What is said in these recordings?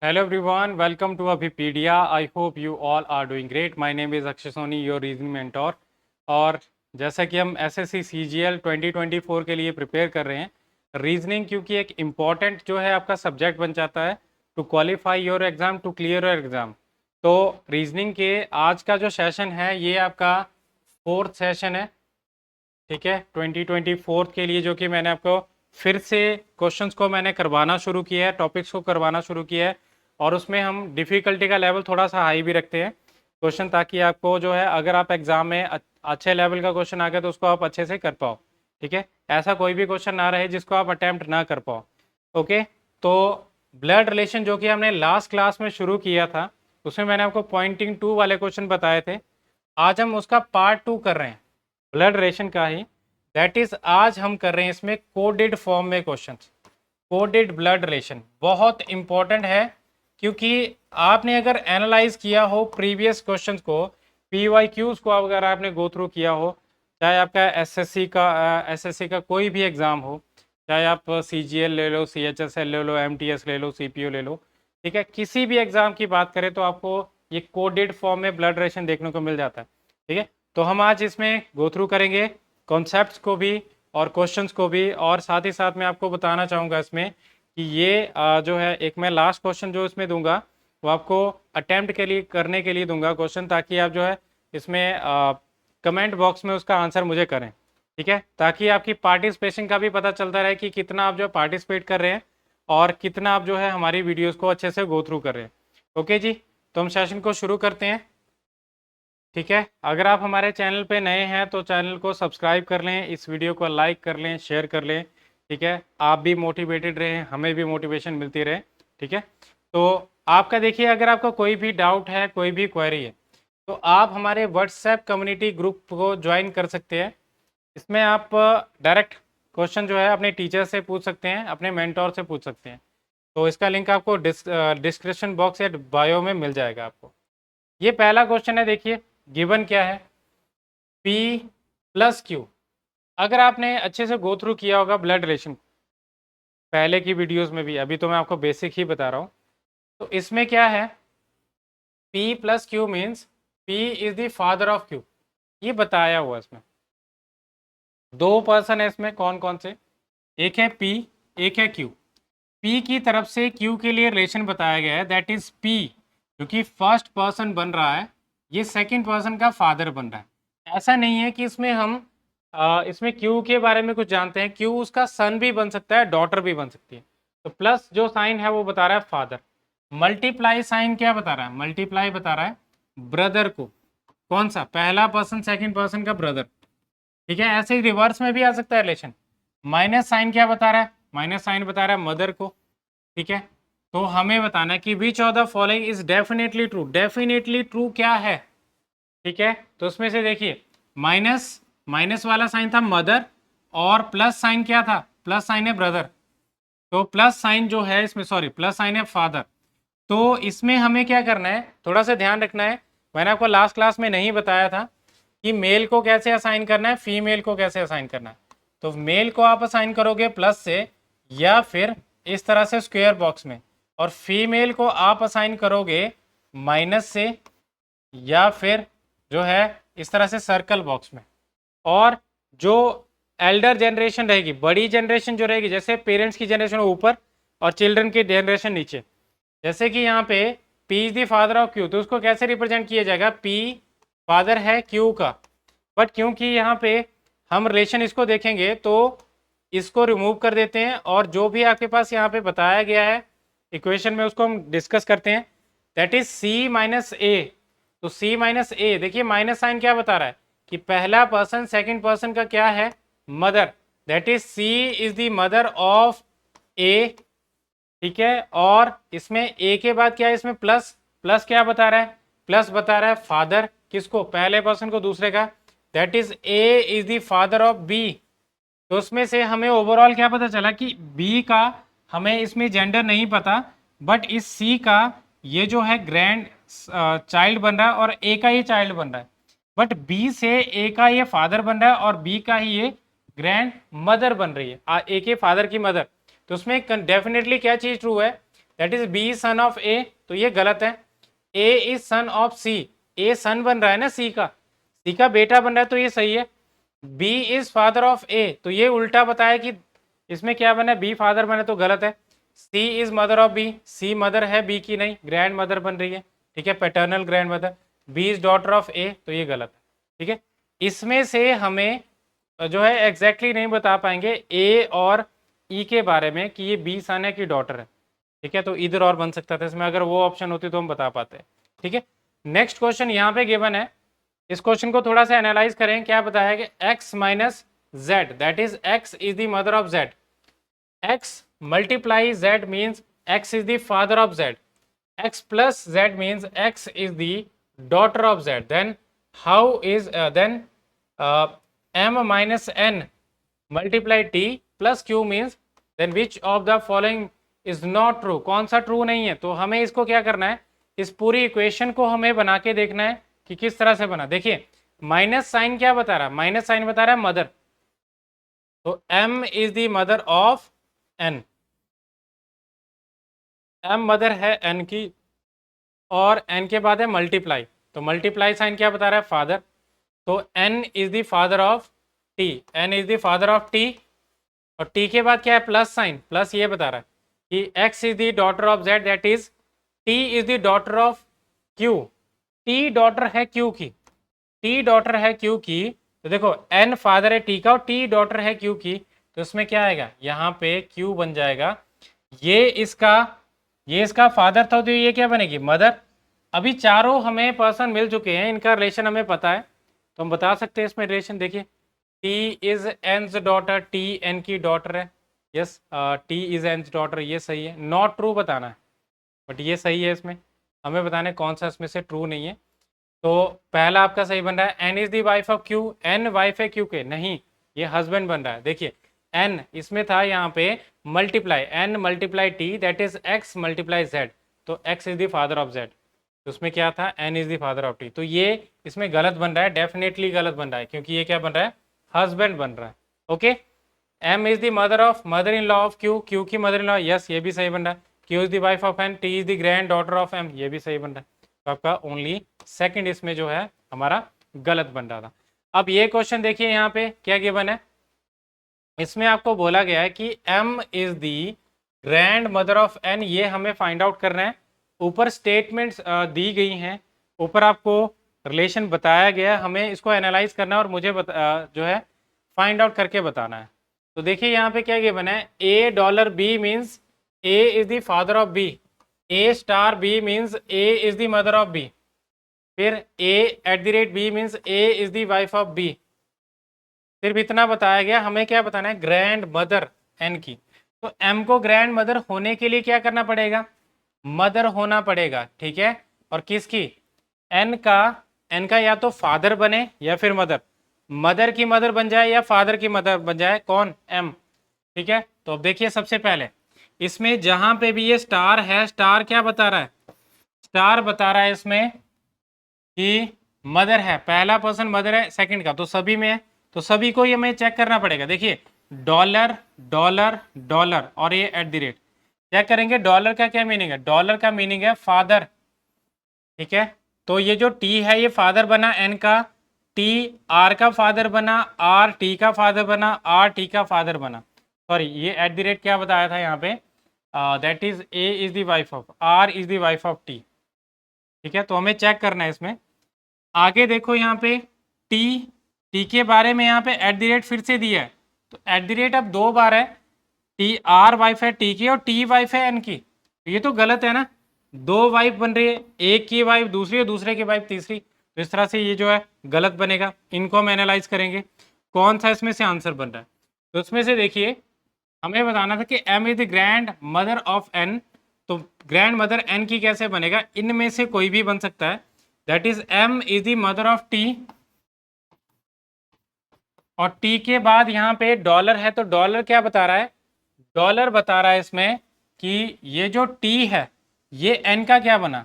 Hello everyone, welcome to Abhipedia. I hope you all are doing great. My name is Akshay Soni, your reasoning mentor. और जैसा कि हम SSC CGL 2024 के लिए prepare कर रहे हैं, रीजनिंग क्योंकि एक इम्पॉर्टेंट जो है आपका सब्जेक्ट बन जाता है to qualify your exam, to clear your exam. तो रीजनिंग के आज का जो सेशन है ये आपका फोर्थ सेशन है, ठीक है, 2024 के लिए, जो कि मैंने आपको फिर से क्वेश्चंस को मैंने करवाना शुरू किया है, टॉपिक्स को करवाना शुरू किया है। और उसमें हम डिफ़िकल्टी का लेवल थोड़ा सा हाई भी रखते हैं क्वेश्चन, ताकि आपको जो है अगर आप एग्ज़ाम में अच्छे लेवल का क्वेश्चन आ गया तो उसको आप अच्छे से कर पाओ, ठीक है। ऐसा कोई भी क्वेश्चन ना रहे जिसको आप अटैम्प्ट ना कर पाओ। ओके, तो ब्लड रिलेशन जो कि हमने लास्ट क्लास में शुरू किया था, उसमें मैंने आपको पॉइंटिंग 2 वाले क्वेश्चन बताए थे। आज हम उसका पार्ट 2 कर रहे हैं, ब्लड रिलेशन का ही। दैट इज आज हम कर रहे हैं इसमें कोडेड फॉर्म में क्वेश्चंस। कोडेड ब्लड रिलेशन बहुत इंपॉर्टेंट है, क्योंकि आपने अगर एनालाइज किया हो प्रीवियस क्वेश्चंस को, पीवाईक्यूज को अगर आपने गो थ्रू किया हो, चाहे आपका एसएससी का कोई भी एग्जाम हो, चाहे आप सीजीएल ले लो, सीएचएसएल ले लो, एमटीएस ले लो, सीपीओ ले लो, ठीक है, किसी भी एग्जाम की बात करें तो आपको ये कोडेड फॉर्म में ब्लड रिलेशन देखने को मिल जाता है, ठीक है। तो हम आज इसमें गो थ्रू करेंगे कॉन्सेप्ट्स को भी और क्वेश्चंस को भी, और साथ ही साथ मैं आपको बताना चाहूँगा इसमें कि ये जो है एक मैं लास्ट क्वेश्चन जो इसमें दूंगा वो आपको अटेम्प्ट के लिए करने के लिए दूंगा क्वेश्चन, ताकि आप जो है इसमें कमेंट बॉक्स में उसका आंसर मुझे करें, ठीक है, ताकि आपकी पार्टिसिपेशन का भी पता चलता रहे कि कितना आप जो पार्टिसिपेट कर रहे हैं और कितना आप जो है हमारी वीडियोस को अच्छे से गो थ्रू कर रहे हैं। ओके जी, तो हम सेशन को शुरू करते हैं, ठीक है। अगर आप हमारे चैनल पे नए हैं तो चैनल को सब्सक्राइब कर लें, इस वीडियो को लाइक कर लें, शेयर कर लें, ठीक है। आप भी मोटिवेटेड रहें, हमें भी मोटिवेशन मिलती रहे, ठीक है। तो आपका देखिए, अगर आपका कोई भी डाउट है, कोई भी क्वेरी है, तो आप हमारे व्हाट्सएप कम्युनिटी ग्रुप को ज्वाइन कर सकते हैं। इसमें आप डायरेक्ट क्वेश्चन जो है अपने टीचर से पूछ सकते हैं, अपने मेंटोर से पूछ सकते हैं। तो इसका लिंक आपको डिस्क्रिप्शन बॉक्स या बायो में मिल जाएगा आपको। ये पहला क्वेश्चन है, देखिए गिवन क्या है, P प्लस Q। अगर आपने अच्छे से गो थ्रू किया होगा ब्लड रिलेशन पहले की वीडियोस में भी, अभी तो मैं आपको बेसिक ही बता रहा हूँ। तो इसमें क्या है, P plus Q means P is the father of Q, ये बताया हुआ इसमें। दो पर्सन है इसमें, कौन कौन से, एक है P, एक है Q। P की तरफ से Q के लिए रिलेशन बताया गया है, दैट इज P जो कि फर्स्ट पर्सन बन रहा है, ये सेकंड पर्सन का फादर बन रहा है। ऐसा नहीं है कि इसमें हम इसमें Q के बारे में कुछ जानते हैं, Q उसका सन भी बन सकता है, डॉटर भी बन सकती है। तो प्लस जो साइन है वो बता रहा है फादर। मल्टीप्लाई साइन क्या बता रहा है, मल्टीप्लाई बता रहा है ब्रदर को, कौन सा, पहला पर्सन सेकंड पर्सन का ब्रदर, ठीक है। ऐसे ही रिवर्स में भी आ सकता है रिलेशन। माइनस साइन क्या बता रहा है, माइनस साइन बता रहा है मदर को, ठीक है। तो हमें बताना है कि which of the following is definitely true, definitely true क्या है, ठीक है। तो उसमें से देखिए, माइनस माइनस वाला साइन था मदर, और प्लस साइन क्या था, प्लस साइन है ब्रदर। तो प्लस साइन जो है इसमें, सॉरी, प्लस साइन है फादर। तो इसमें हमें क्या करना है, थोड़ा सा ध्यान रखना है। मैंने आपको लास्ट क्लास में नहीं बताया था कि मेल को कैसे असाइन करना है, फीमेल को कैसे असाइन करना है। तो मेल को आप असाइन करोगे प्लस से, या फिर इस तरह से स्क्वायर बॉक्स में, और फीमेल को आप असाइन करोगे माइनस से, या फिर जो है इस तरह से सर्कल बॉक्स में। और जो एल्डर जनरेशन रहेगी, बड़ी जनरेशन जो रहेगी, जैसे पेरेंट्स की जनरेशन ऊपर और चिल्ड्रन की जनरेशन नीचे, जैसे कि यहाँ पे P is the father of Q, तो उसको कैसे रिप्रेजेंट किया जाएगा, P फादर है Q का, बट क्योंकि यहाँ पे हम रिलेशन इसको देखेंगे तो इसको रिमूव कर देते हैं, और जो भी आपके पास यहाँ पे बताया गया है इक्वेशन में उसको हम डिस्कस करते हैं, दैट इज C माइनस ए। तो C माइनस ए, देखिए माइनस साइन क्या बता रहा है कि पहला पर्सन सेकंड पर्सन का क्या है, mother, that is C is the mother of A, ठीक है। और इसमें ए के बाद क्या है, इसमें प्लस, प्लस क्या बता रहा है, प्लस बता रहा है फादर, किसको, पहले पर्सन को दूसरे का, that is A is the father of B. तो उसमें से हमें ओवरऑल क्या पता चला कि बी का हमें इसमें जेंडर नहीं पता, बट इस सी का ये जो है ग्रैंड चाइल्ड बन रहा है और ए का ये चाइल्ड बन रहा है, बट बी से ए का ये फादर बन रहा है और बी का ही ये ग्रैंड मदर बन रही है, ए के फादर की मदर। तो उसमें डेफिनेटली क्या चीज ट्रू है, that is B son of A, तो ये गलत है। ए इज सन ऑफ सी, ए सन बन रहा है ना सी का बेटा बन रहा है, तो ये सही है। B is father of A, तो ये उल्टा बताया कि इसमें क्या बना है, बी फादर बना, तो गलत है। C is mother of B, C mother है बी की नहीं, ग्रैंड मदर बन रही है, ठीक है, paternal grandmother. B is daughter of A, तो ये गलत है, ठीक है। इसमें से हमें जो है एग्जैक्टली नहीं बता पाएंगे ए और ई के बारे में कि ये बी सन है कि डॉटर है, ठीक है, तो इधर और बन सकता था इसमें, अगर वो ऑप्शन होती तो हम बता पाते, ठीक है। नेक्स्ट क्वेश्चन यहाँ पे गिवन है, इस क्वेश्चन को थोड़ा सा एनालाइज करें। क्या बताया कि x minus Z, that is x is the mother of z, x multiply z means x is the father of z, x plus z means x is the daughter of z, then how is then m minus n multiply t plus q means then which of the following is not true, कौन सा true नहीं है। तो हमें इसको क्या करना है, इस पूरी इक्वेशन को हमें बना के देखना है कि किस तरह से बना। देखिए माइनस साइन क्या बता रहा है, माइनस साइन बता रहा है मदर, तो m is the mother of n, m mother है n की, और n के बाद है मल्टीप्लाई, तो मल्टीप्लाई साइन क्या बता रहा है फादर, तो n is the father of t, n is the father of t, और t के बाद क्या है प्लस साइन, प्लस ये बता रहा है कि x is the daughter of z, that is t is the daughter of q, t daughter है q की, t डॉटर है q की, तो देखो n फादर है t का और t डॉटर है q की, तो इसमें क्या आएगा, यहाँ पे q बन जाएगा, ये इसका फादर था, तो ये क्या बनेगी मदर। अभी चारों हमें पर्सन मिल चुके हैं, इनका रिलेशन हमें पता है, तो हम बता सकते हैं इसमें रिलेशन। देखिए t is N's daughter, t n की डॉटर है, yes, t is N's daughter, ये सही है। नॉट ट्रू बताना है, बट ये सही है, इसमें हमें बताना है कौन सा इसमें से ट्रू नहीं है। तो पहला आपका सही बन रहा है, n is the wife of q, n wife है q के, नहीं ये हस्बैंड बन रहा है। देखिए n इसमें था यहाँ पे multiply, n multiply t that is x multiply z, तो x is the father of z, तो उसमें क्या था n is the father of t, तो ये इसमें गलत बन रहा है, डेफिनेटली गलत बन रहा है, क्योंकि ये क्या बन रहा है हस्बैंड बन रहा है। Okay, m is the mother of, mother in law of q, q की मदर इन लॉ, यस ये भी सही बन रहा है। q is the wife of n, t is the grand daughter of m, ये भी सही बन रहा है। तो आपका ओनली सेकंड इसमें जो है हमारा गलत बन रहा था। अब ये क्वेश्चन देखिए यहाँ पे क्या गिवन है, इसमें आपको बोला गया है कि m is the grand mother of n, ये हमें फाइंड आउट करना है। ऊपर स्टेटमेंट्स दी गई हैं, ऊपर आपको रिलेशन बताया गया है, हमें इसको एनालाइज करना है और मुझे जो है फाइंड आउट करके बताना है। तो देखिए यहाँ पे क्या गिवन है, a dollar b means a is the father of b, a star b means a is the mother of b, फिर a eight the rate b means a is the wife of b। सिर्फ इतना बताया गया, हमें क्या बताना है grand mother n की। तो m को ग्रैंड मदर होने के लिए क्या करना पड़ेगा, मदर होना पड़ेगा, ठीक है। और किसकी, n का या तो फादर बने या फिर मदर, मदर की मदर बन जाए या फादर की मदर बन जाए, कौन m, ठीक है। तो अब देखिए सबसे पहले इसमें जहां पे भी ये स्टार है, स्टार क्या बता रहा है, स्टार बता रहा है इसमें कि मदर है, पहला पर्सन मदर है सेकंड का, तो सभी में है, तो सभी को ये हमें चेक करना पड़ेगा। देखिए डॉलर डॉलर डॉलर और ये एट द रेट, चेक करेंगे डॉलर का क्या मीनिंग है, डॉलर का मीनिंग है फादर, ठीक है। तो ये जो टी है ये फादर बना एन का, टी आर का फादर बना, आर टी का फादर बना, आर टी का फादर बना, सॉरी ये एट द रेट क्या बताया था यहाँ पे, that is A is the wife of, R is the wife of T, ठीक है। तो हमें चेक करना है इसमें। आगे देखो यहाँ पे टी के बारे में यहाँ पे एट द रेट फिर से दिया है, तो एट द रेट अब दो बार है, टी आर वाइफ है टी की और टी वाइफ है एन की, ये तो गलत है ना, दो वाइफ बन रही है, एक की वाइफ दूसरी और दूसरे की वाइफ तीसरी, तो इस तरह से ये जो है गलत बनेगा। इनको हम एनालाइज करेंगे कौन सा इसमें से आंसर बन रहा है। तो इसमें से देखिए हमें बताना था कि m is the grand mother of n, तो ग्रैंड मदर n की कैसे बनेगा, इनमें से कोई भी बन सकता है, that is m is the mother of t, और t के बाद यहाँ पे डॉलर है, तो डॉलर क्या बता रहा है, डॉलर बता रहा है इसमें कि ये जो t है ये n का क्या बना,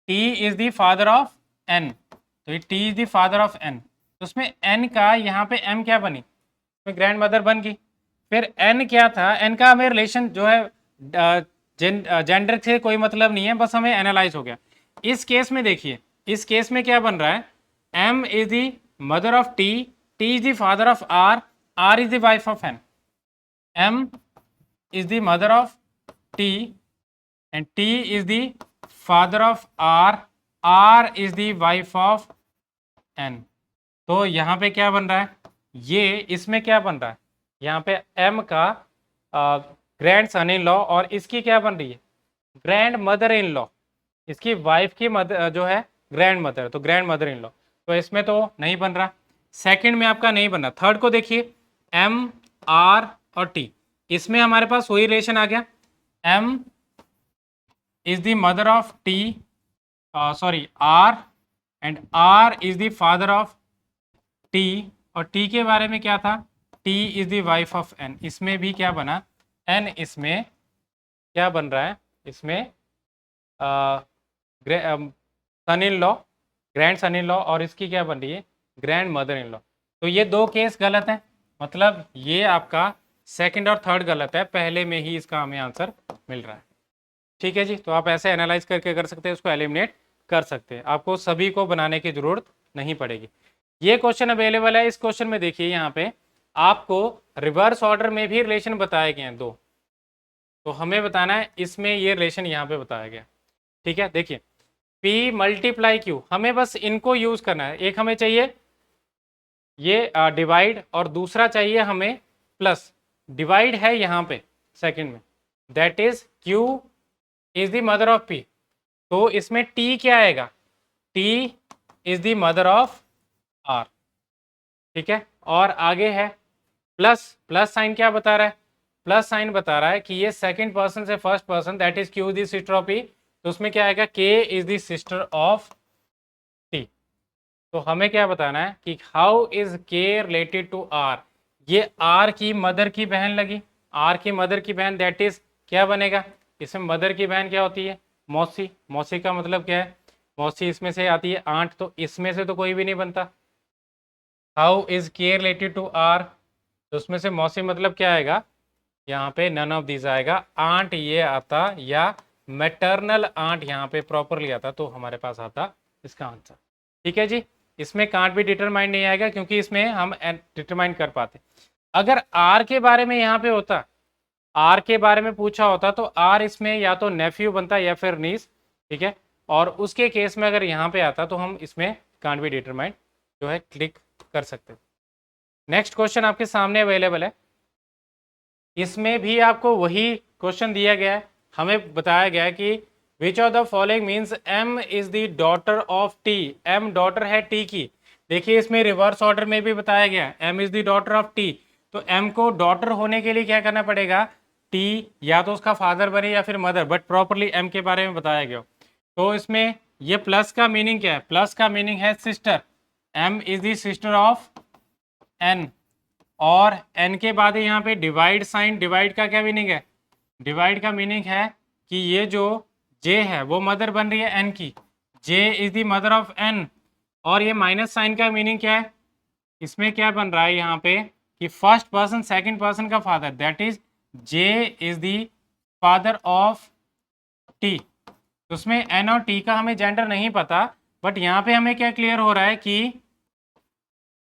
t is the father of n, तो ये t is the father of n, तो उसमें n का यहाँ पे m क्या बनी, इसमें ग्रैंड मदर बन गई। फिर n क्या था, n का हमें रिलेशन जो है जेंडर से कोई मतलब नहीं है, बस हमें एनालाइज हो गया। इस केस में देखिए, इस केस में क्या बन रहा है, M is the mother of T, T is the father of R, R is the wife of N. M is the mother of T and T is the father of R, R is the wife of N. तो यहाँ पे क्या बन रहा है, ये इसमें क्या बन रहा है, यहाँ पे एम का ग्रैंड सन इन लॉ और इसकी क्या बन रही है, ग्रैंड मदर इन लॉ। इसकी वाइफ की मदर जो है ग्रैंड मदर, तो ग्रैंड मदर इन लॉ। तो इसमें तो नहीं बन रहा, सेकंड में आपका नहीं बन रहा। थर्ड को देखिए, एम आर और टी, इसमें हमारे पास वही रिलेशन आ गया, M is the mother of T, sorry R, and R is the father of T, और टी के बारे में क्या था, T is the wife of N. इसमें भी क्या बना, एन इसमें क्या बन रहा है, इसमें son in law, grandson in law, और इसकी क्या बन रही है, ग्रैंड मदर इन लॉ। तो ये दो केस गलत हैं, मतलब ये आपका सेकंड और थर्ड गलत है, पहले में ही इसका हमें आंसर मिल रहा है। ठीक है जी, तो आप ऐसे एनालाइज करके कर सकते हैं, उसको एलिमिनेट कर सकते हैं, आपको सभी को बनाने की जरूरत नहीं पड़ेगी। ये क्वेश्चन अवेलेबल है। इस क्वेश्चन में देखिए, यहाँ पे आपको रिवर्स ऑर्डर में भी रिलेशन बताए गए हैं दो, तो हमें बताना है इसमें ये रिलेशन यहाँ पे बताया गया। ठीक है, देखिए P मल्टीप्लाई Q, हमें बस इनको यूज करना है। एक हमें चाहिए ये डिवाइड, और दूसरा चाहिए हमें प्लस। डिवाइड है यहाँ पे सेकंड में, that is Q is the mother of P, तो इसमें T क्या आएगा, T is the mother of R। ठीक है, और आगे है प्लस, प्लस साइन क्या बता रहा है, प्लस साइन बता रहा है कि ये सेकंड पर्सन से first person, that is Q the sister of P, तो उसमें क्या आएगा, K is the sister of T। तो हमें क्या बताना है कि how is K related to R, ये R की मदर की बहन लगी, R की मदर की बहन, दैट इज क्या बनेगा, इसमें मदर की बहन क्या होती है, मौसी। मौसी का मतलब क्या है, मौसी इसमें से आती है आंट, तो इसमें से तो कोई भी नहीं बनता। How is K related to R, तो उसमें से मौसी मतलब क्या आएगा, यहाँ पे नन ऑफ दिस आएगा, आंट ये आता, या मैटरनल आंट यहाँ पे प्रॉपरली आता, तो हमारे पास आता इसका आंसर। ठीक है जी, इसमें कांट भी डिटरमाइन नहीं आएगा, क्योंकि इसमें हम डिटरमाइन कर पाते। अगर आर के बारे में यहाँ पे होता, आर के बारे में पूछा होता, तो आर इसमें या तो नेफ्यू बनता या फिर नीस। ठीक है, और उसके केस में अगर यहाँ पे आता तो हम इसमें कांट भी डिटरमाइन जो है क्लिक कर सकते। नेक्स्ट क्वेश्चन आपके सामने अवेलेबल है, इसमें भी आपको वही क्वेश्चन दिया गया है। हमें बताया गया है कि which of the following means M is the daughter of T, M daughter है टी की। देखिए इसमें रिवर्स ऑर्डर में भी बताया गया है, M is the daughter of T, तो एम को डॉटर होने के लिए क्या करना पड़ेगा, टी या तो उसका फादर बने या फिर मदर, बट प्रॉपरली एम के बारे में बताया गया। तो इसमें ये प्लस का मीनिंग क्या है, प्लस का मीनिंग है sister, M is the sister of N, और एन के बाद यहाँ पे डिवाइड साइन, डिवाइड का क्या मीनिंग है, डिवाइड का मीनिंग है कि ये जो जे है वो मदर बन रही है एन की, J is the mother of N, और ये माइनस साइन का मीनिंग क्या है, इसमें क्या बन रहा है यहाँ पे कि फर्स्ट पर्सन सेकंड पर्सन का father, that is J is the father of T. तो उसमें एन और टी का हमें जेंडर नहीं पता, बट यहाँ पे हमें क्या क्लियर हो रहा है कि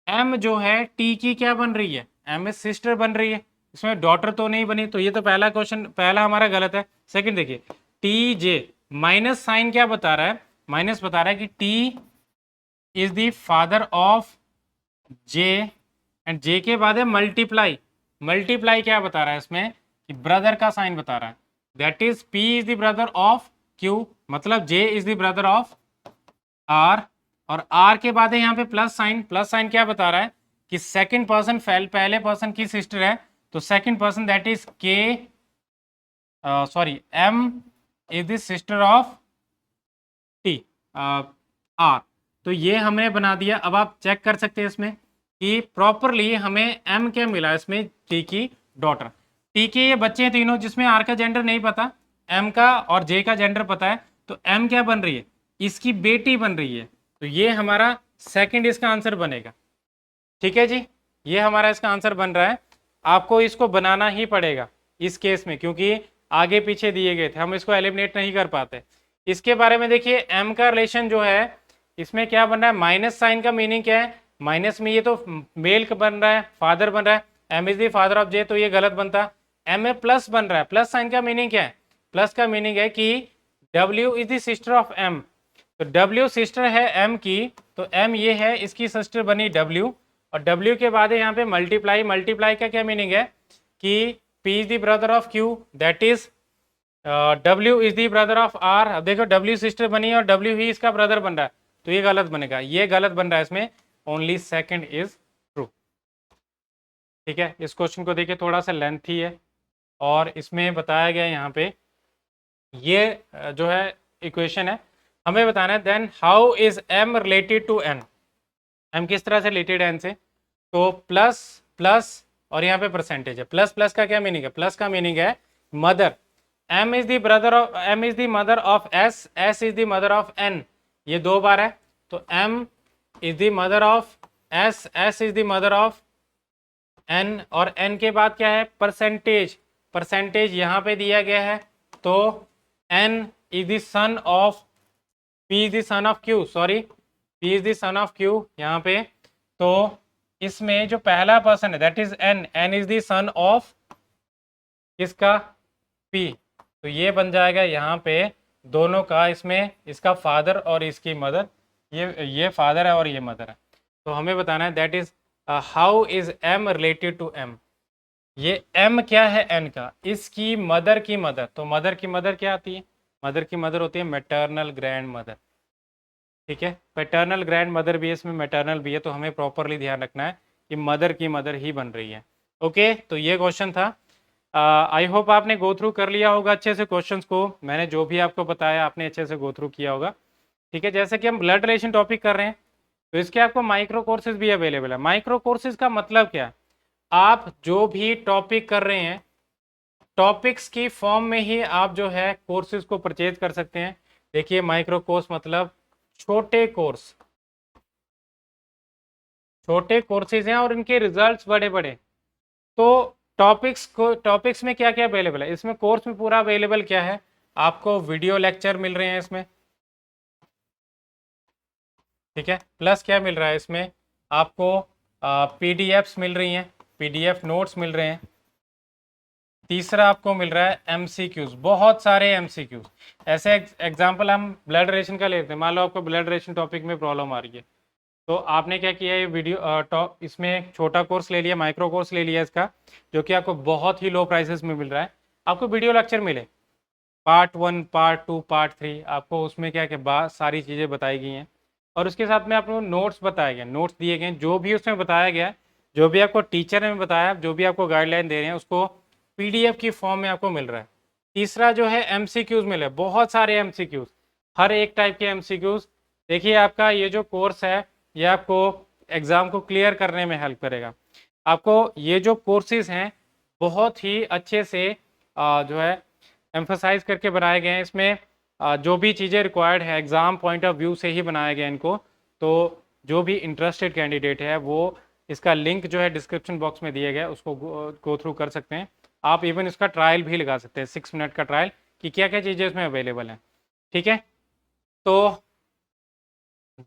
एम जो है टी की क्या बन रही है, एम इज सिस्टर बन रही है, इसमें डॉटर तो नहीं बनी, तो ये तो पहला क्वेश्चन, पहला हमारा गलत है। सेकंड देखिए, टी जे, माइनस साइन क्या बता रहा है, माइनस बता रहा है कि T is the father of J, and J के बाद है मल्टीप्लाई, मल्टीप्लाई क्या बता रहा है इसमें कि ब्रदर का साइन बता रहा है, that is P is the brother of Q, मतलब J is the brother of R, और आर के बाद है यहाँ पे प्लस साइन, प्लस साइन क्या बता रहा है कि सेकंड पर्सन पहले पर्सन की सिस्टर है, तो second person that is K, sorry M is the sister of T R. तो ये हमने बना दिया। अब आप चेक कर सकते हैं इसमें कि प्रॉपरली हमें एम क्या मिला, इसमें टी की डॉटर, टी के ये बच्चे हैं तीनों, जिसमें आर का जेंडर नहीं पता, एम का और जे का जेंडर पता है, तो एम क्या बन रही है, इसकी बेटी बन रही है, तो ये हमारा सेकंड इसका आंसर बनेगा। ठीक है जी, ये हमारा इसका आंसर बन रहा है। आपको इसको बनाना ही पड़ेगा इस केस में, क्योंकि आगे पीछे दिए गए थे, हम इसको एलिमिनेट नहीं कर पाते। इसके बारे में देखिए, एम का रिलेशन जो है इसमें क्या बन रहा है, माइनस साइन का मीनिंग क्या है, माइनस में ये तो मेल बन रहा है, फादर बन रहा है, M is the father of J, तो ये गलत बनता। एम में प्लस बन रहा है, प्लस साइन का मीनिंग क्या है, प्लस का मीनिंग है कि W is the sister of M, तो डब्ल्यू सिस्टर है एम की, तो एम ये है, इसकी सिस्टर बनी डब्ल्यू, और डब्ल्यू के बाद यहाँ पे मल्टीप्लाई, मल्टीप्लाई का क्या मीनिंग है कि P is the brother of Q, that is W is the brother of R. अब देखो डब्ल्यू सिस्टर बनी है और डब्ल्यू ही इसका ब्रदर बन रहा है, तो ये गलत बनेगा, ये गलत बन रहा है, इसमें ओनली सेकंड इज ट्रू। ठीक है, इस क्वेश्चन को देखिए, थोड़ा सा लेंथी है और इसमें बताया गया यहाँ पे ये जो है इक्वेशन है, हमें बताना है then how is M related to N, M किस तरह से रिलेटेड है एन से, तो प्लस प्लस और यहाँ पे परसेंटेज है, प्लस प्लस का क्या मीनिंग है, प्लस का मीनिंग है mother, M is the brother of, M is the mother of S, S is the mother of N, ये दो बार है, तो M is the mother of S, S is the mother of N, और N के बाद क्या है परसेंटेज, परसेंटेज यहाँ पे दिया गया है, तो N is the son of, P is the son of Q, sorry P is the son of Q यहाँ पे, तो इसमें जो पहला पर्सन है that is N, N is the son of किसका, पी, तो ये बन जाएगा यहाँ पे दोनों का, इसमें इसका फादर और इसकी मदर, ये फादर है और ये मदर है, तो हमें बताना है that is how is M related to M, ये एम क्या है एन का, इसकी मदर की मदर, तो मदर की मदर क्या आती है, मदर की मदर होती है मैटरनल ग्रैंड मदर। ठीक है, पैटर्नल ग्रैंड मदर भी है इसमें, मैटरनल भी है, तो हमें प्रॉपरली ध्यान रखना है कि मदर की मदर ही बन रही है। ओके, तो ये क्वेश्चन था, आई होप आपने गो थ्रू कर लिया होगा अच्छे से क्वेश्चंस को, मैंने जो भी आपको बताया आपने अच्छे से गो थ्रू किया होगा। ठीक है, जैसे कि हम ब्लड रिलेशन टॉपिक कर रहे हैं, तो इसके आपको माइक्रो कोर्सेज भी अवेलेबल है। माइक्रो कोर्सेज का मतलब क्या, आप जो भी टॉपिक कर रहे हैं टॉपिक्स की फॉर्म में ही आप जो है कोर्सेज को परचेज कर सकते हैं। देखिए माइक्रो कोर्स मतलब छोटे कोर्स, छोटे कोर्सेज हैं और इनके रिजल्ट्स बड़े बड़े, तो टॉपिक्स में क्या क्या अवेलेबल है, इसमें कोर्स में पूरा अवेलेबल क्या है, आपको वीडियो लेक्चर मिल रहे हैं इसमें, ठीक है, प्लस क्या मिल रहा है इसमें आपको पीडीएफ्स मिल रही हैं, पीडीएफ नोट्स मिल रहे हैं, तीसरा आपको मिल रहा है एमसीक्यूज, बहुत सारे एमसीक्यूज। ऐसे एग्जांपल हम ब्लड रिलेशन का लेते हैं, मान लो आपको ब्लड रिलेशन टॉपिक में प्रॉब्लम आ रही है, तो आपने क्या किया, ये वीडियो इसमें एक छोटा कोर्स ले लिया, माइक्रो कोर्स ले लिया इसका, जो कि आपको बहुत ही लो प्राइसेस में मिल रहा है। आपको वीडियो लेक्चर मिले पार्ट 1 पार्ट 2 पार्ट 3, आपको उसमें क्या क्या सारी चीज़ें बताई गई हैं, और उसके साथ में आपको नोट्स बताए गए, नोट्स दिए गए, जो भी उसमें बताया गया, जो भी आपको टीचर ने बताया, जो भी आपको गाइडलाइन दे रहे हैं, उसको पीडीएफ की फॉर्म में आपको मिल रहा है। तीसरा जो है एमसीक्यूज मिले, बहुत सारे एमसीक्यूज, हर एक टाइप के एमसीक्यूज। देखिए आपका ये जो कोर्स है ये आपको एग्ज़ाम को क्लियर करने में हेल्प करेगा। आपको ये जो कोर्सेज हैं बहुत ही अच्छे से जो है एम्फोसाइज करके बनाए गए हैं, इसमें जो भी चीज़ें रिक्वायर्ड है एग्ज़ाम पॉइंट ऑफ व्यू से ही बनाया गया इनको, तो जो भी इंटरेस्टेड कैंडिडेट है वो इसका लिंक जो है डिस्क्रिप्शन बॉक्स में दिया गया है, उसको गो थ्रू कर सकते हैं। आप इवन इसका ट्रायल भी लगा सकते हैं, 6 मिनट का ट्रायल, कि क्या क्या चीज़ें इसमें अवेलेबल हैं। ठीक है, तो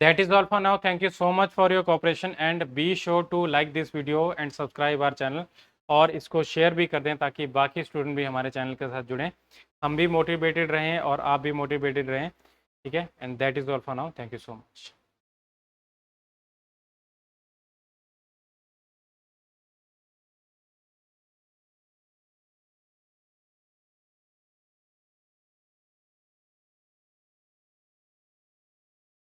that is all for now. Thank you so much for your cooperation and be sure to like this video and subscribe our channel, और इसको शेयर भी कर दें ताकि बाकी स्टूडेंट भी हमारे चैनल के साथ जुड़ें, हम भी मोटिवेटेड रहें और आप भी मोटिवेटेड रहें। ठीक है, and that is all for now, thank you so much.